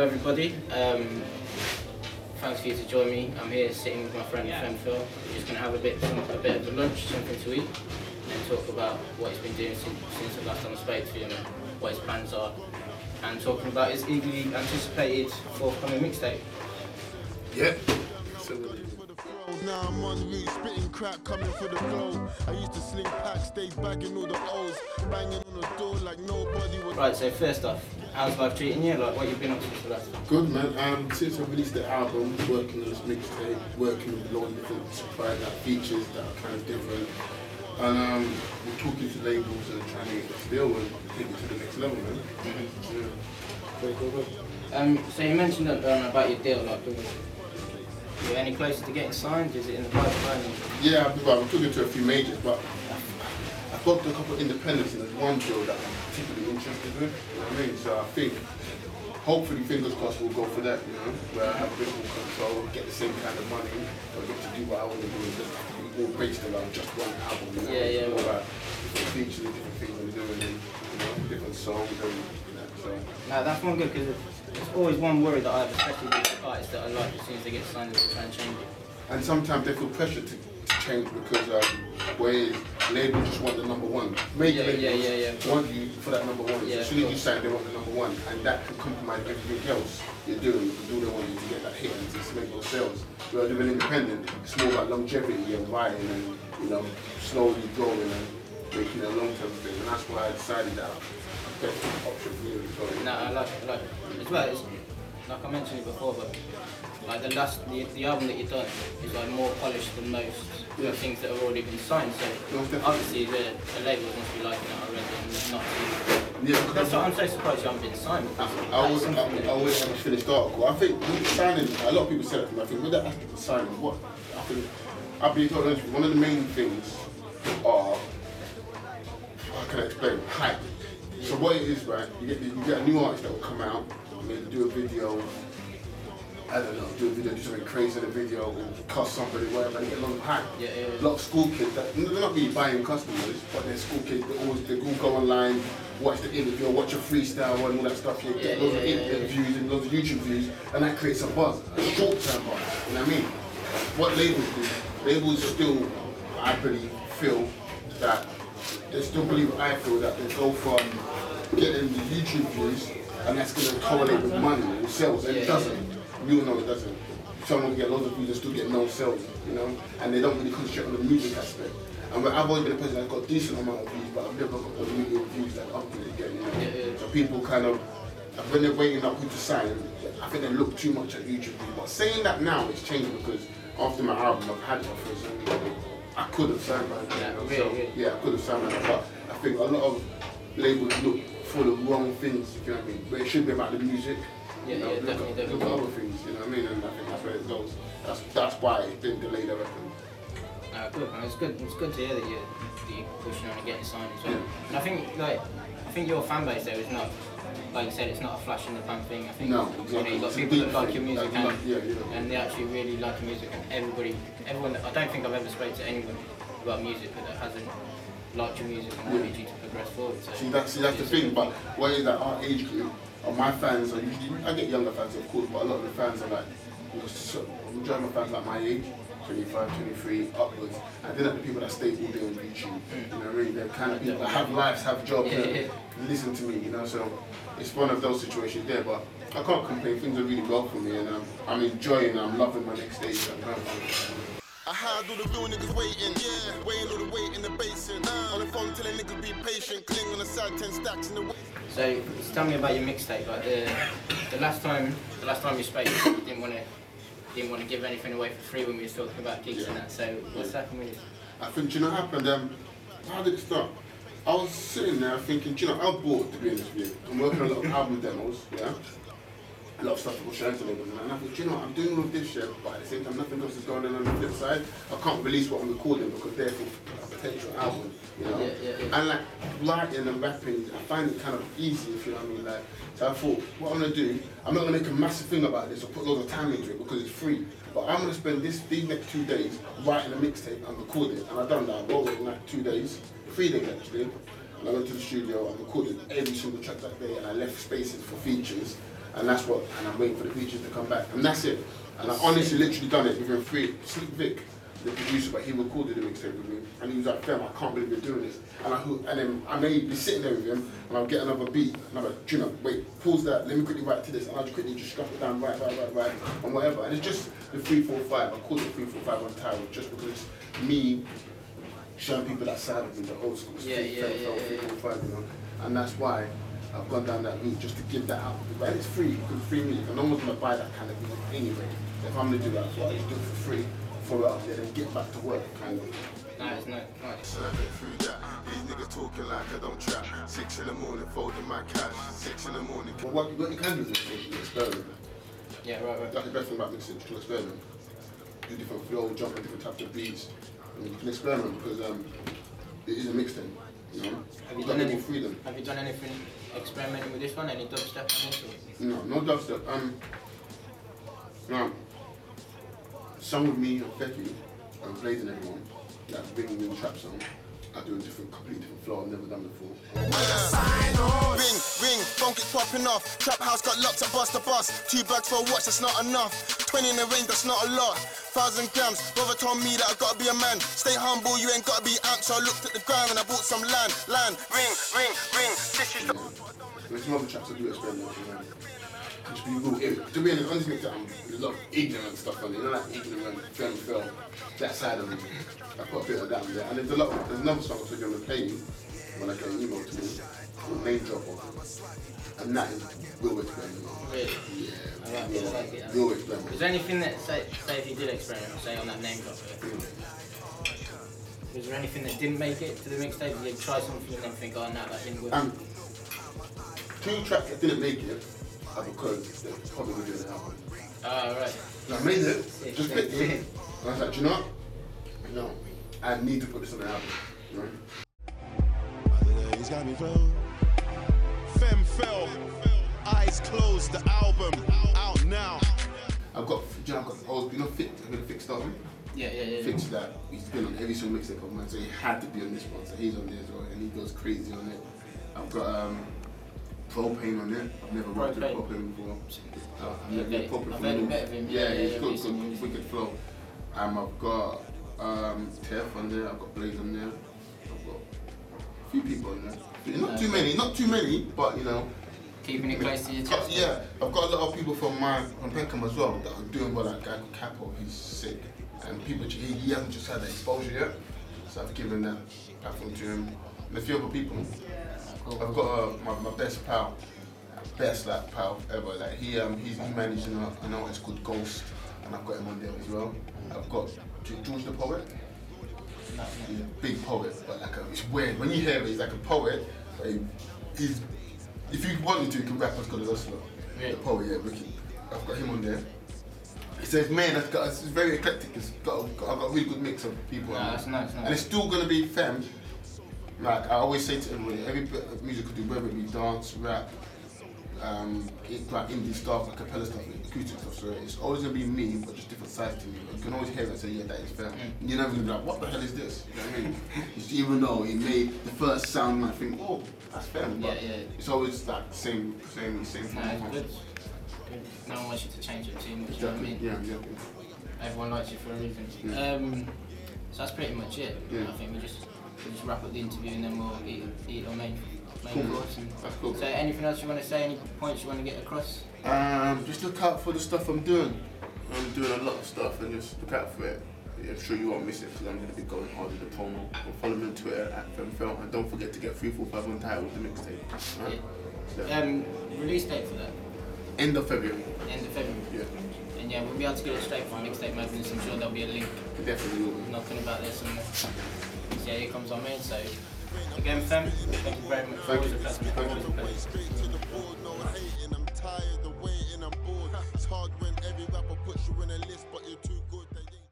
everybody. Thanks for you to join me. I'm here sitting with my friend Fem Fel. We're just going to have a bit of a lunch, something to eat, and then talk about what he's been doing since the last time I spoke to him, and what his plans are, and talking about his eagerly anticipated forthcoming mixtape. Yeah. Now I'm on route, spitting crap, coming for the glow. I used to sling packs, stay bagging all the O's, banging on the door like nobody was. Right, so first off, how's life treating you? Like, what you've been up to for that? Good, man. Since I released the album, working on this mixtape, working with a lot of different suppliers that features that are kind of different. And we're talking to labels and trying to get this deal and take it to the next level, man. Yeah. Very good. So you mentioned about your deal, like, are you any closer to getting signed? Is it in the pipeline? Yeah, I'm talking to a few majors, but I've got a couple of independents and there's one deal that I'm particularly interested with, you know what I mean? So I think, hopefully, fingers crossed, we'll go for that, you know, where I have a bit more control, get the same kind of money, but get to do what I want to do, and just be all based around just one album, you know? Yeah. All about different features and different things I'm doing, and, you know, different songs and, you know, so. No, that's one good, because there's always one worry that I have, especially with artists that I like, as soon as they get signed, they try and change it. And sometimes they feel pressure to change because where labels just want the number one. Major labels want you for that number one. Yeah, as soon as you sign, they want the number one, and that can compromise everything else you're doing. Because all they want you to get that hit and to make those sales. Whereas with an independent, it's more about longevity and writing and, you know, slowly growing and making a long-term thing. And that's why I decided that the best option for me was going. No, I like it. As well, it's, like I mentioned it before, but like the album that you've done is like more polished than most things that have already been signed. So obviously the labels must be liking it already, and it's not. Yeah, that's what I'm so surprised you haven't been signed. I always have a finished article. I think with signing, a lot of people say that to me. I think with that aspect of signing, what I think, I'll be totally honest with you, one of the main things are, how can I explain, hype. So what it is, right? You get a new artist that will come out, maybe do a video. I don't know, do something crazy in a video, or cost somebody, whatever, and get a lot of hype. A lot of school kids, they're not really buying customers, but they're school kids, they all go online, watch the interview, watch a freestyle and all that stuff, you get loads of interviews and loads of YouTube views, and that creates a buzz, a short-term buzz, you know what I mean? What labels do, labels still, I believe, feel that, they still believe, I feel that they go from getting the YouTube views, and that's going to correlate with money and sales, and it doesn't. You know it doesn't. Someone can get loads of views and still get no sales, you know? And they don't really concentrate on the music aspect. And I've always been a person that's got a decent amount of views, but I've never got the million views that up to it again, you know? So people kind of, when they're weighing up who to sign, I think they look too much at YouTube views. But saying that now, it's changing because after my album, I've had offers and I could have signed by now. Yeah, I could have signed by now, but I think a lot of labels look for the wrong things, you know what I mean? But it should be about the music. Look at other things, you know what I mean? And I think that's where it goes. That's why it's been delayed, I reckon. Good. It's good to hear that you're pushing on and getting signed as well. And I think your fan base though is not, like you said, it's not a flash in the pan thing. I think you've got people that like your music and they actually really like your music, and everyone. I don't think I've ever spoken to anyone about music that hasn't liked your music and wanted you to progress forward. So see, that's the thing. But what is that our age group? My fans are usually, I get younger fans of course, but a lot of the fans are like, majority of my fans like my age, 25, 23, upwards, and they're not the people that stay all day on YouTube, you know what I mean? They're kind of people that have lives, have jobs, and listen to me, you know, so it's one of those situations there, but I can't complain, things are really well for me, and I'm enjoying, I'm loving my next stage. I had all the real niggas waiting, weighing all the weight in the basin. On the phone telling niggas be patient, cling on the side 10 stacks in the way. So tell me about your mixtape. Like the last time you spoke, you didn't want to give anything away for free when we were talking about gigs and that. So what's happened with it? I think, do you know what happened? How did it start? I was sitting there thinking, do you know, I'm bored to be honest with you. I'm working on a lot of album demos, a lot of stuff for sharing to labels, and I thought, do you know what, I'm doing all of this shit, but at the same time nothing else is going on the flip side. I can't release what I'm recording because therefore a potential album, you know? And like writing and rapping, I find it kind of easy, if you know what I mean. Like, so I thought, what I'm gonna do, I'm not gonna make a massive thing about this or put loads of time into it because it's free. But I'm gonna spend these next 2 days writing a mixtape and recording it. And I've done that. I wrote it in like 2 days, 3 days actually. And I went to the studio, I recorded every single track that day, and I left spaces for features. and that's what. And I'm waiting for the features to come back, and that's it. And I honestly, literally done it within 3. Slick Vic, the producer, but he recorded the mixtape with me, and he was like, "Fem, I can't believe you're doing this." And then I may be sitting there with him, and I'll get another beat, and I'm like, "Do you know, wait, pause that. Let me quickly write to this," and I'll just quickly strap it down, right, and whatever. And it's just the 3-4-5. I call it 3-4-5 on title, just because it's me showing people that side of me, the old school. Yeah. 3-4-5, you know, and that's why I've gone down that route, just to give that out. And it's free, because free music, and no one's gonna buy that kind of music anyway. If I'm gonna do that, so I just do it for free, throw it up there, then get back to work, kind of. Nice. So I get through that. These niggas talking like I don't trap. 6 in the morning, folding my cash. 6 in the morning. Well, what you can do is experiment. Yeah, right. That's the best thing about mixing, you can experiment. Do different flow, jump on different types of beats, and you can experiment because it is a mixtape, you know? Have you done anything experimenting with this one? Any dubstep in this? No dubstep. No. Song with me and Becky, and Blazing Everyone, like bringing in trap song. I do a completely different flow I've never done before. Ring, funk is popping off. Trap house got locked at bus to bus. 2 bags for a watch, that's not enough. 20 in the range, that's not a lot. 1,000 grams, brother told me that I gotta be a man. Stay humble, you ain't gotta be amped. So I looked at the ground and I bought some land. Ring. There's some other traps I do experiment with, man. Just be real ignorant. To be honest, on this mixtape, there's a lot of ignorant stuff on it. You know, like ignorant, Fem Fel, that side of me. I've got a bit of that in there. And there's another song I'm going to play you when I get an email to me, called Name Dropper. And that is real experiment. Really? Yeah. I like it. Real experiment. Is there anything that, say if you did experiment, say on that Name Dropper, was there anything that didn't make it to the mixtape? Did you try something and then think, oh no, that didn't work? 2 tracks that didn't make it are because they're probably going to do an album. Oh, right. And I made it, just picked it, and I was like, do you know what? No, I need to put this on the album, right? He's got me flow. Fem Fel, Eyes Closed, the album, out now. I've got Fixed album. Yeah. Fixed that. He's been on every single mixtape of mine, so he had to be on this one. So he's on there as well, and he goes crazy on it. I've got Propane on there. I've never worked with Propane before. I've heard a bit of him. Yeah, he's got wicked flow. I've got Tef on there. I've got Blaze on there. I've got a few people on there. Not too many, but you know. Keeping it close to your chest. Yeah, I've got a lot of people from Peckham as well that are doing well. That guy called Capo, he's sick. And people, he hasn't just had that exposure yet. So I've given that platform to him. And a few other people. I've got my best pal, pal ever. Like he's managing an artist called Ghost, and I've got him on there as well. I've got George the Poet. He's a big poet, but it's weird. When you hear him, he's like a poet, but he's, if you wanted to, you can rap as good as us. The poet, yeah, Ricky. I've got him on there. He says, man, it's very eclectic. I've got a really good mix of people. That's nice. And it's still gonna be Fem. Like I always say to everybody, every bit of music could do, whether it be dance, rap, like indie stuff, like capella stuff, acoustic stuff. So it's always gonna be me, but just different sides to me. You can always hear it and say, yeah, that is Fem. You're never gonna be like, what the hell is this? You know what I mean? Even though it made the first sound, I think, oh, that's Fem. But it's always like same thing. Good. No one wants you to change it too much. You know what I mean? Yeah. Everyone likes you for a reason. So that's pretty much it. I think we'll just wrap up the interview and then we'll eat our main course. That's cool. So anything else you want to say? Any points you want to get across? Just look out for the stuff I'm doing. I'm doing a lot of stuff and just look out for it. I'm sure you won't miss it because I'm going to be going hard with the promo. Follow me on Twitter at Fem Fel and don't forget to get 345 on title with the mixtape. Right? Yeah. Release date for that? End of February. End of February? Yeah. And yeah, we'll be able to get it straight from Mixtape Magazine, so I'm sure there'll be a link. Definitely will be. Knocking about this and so yeah, here comes our main. So again, Fem, thank you very much. Thank you. I'm tired of waiting, I'm bored. It's hard when every rapper puts you in a list, but you're too good.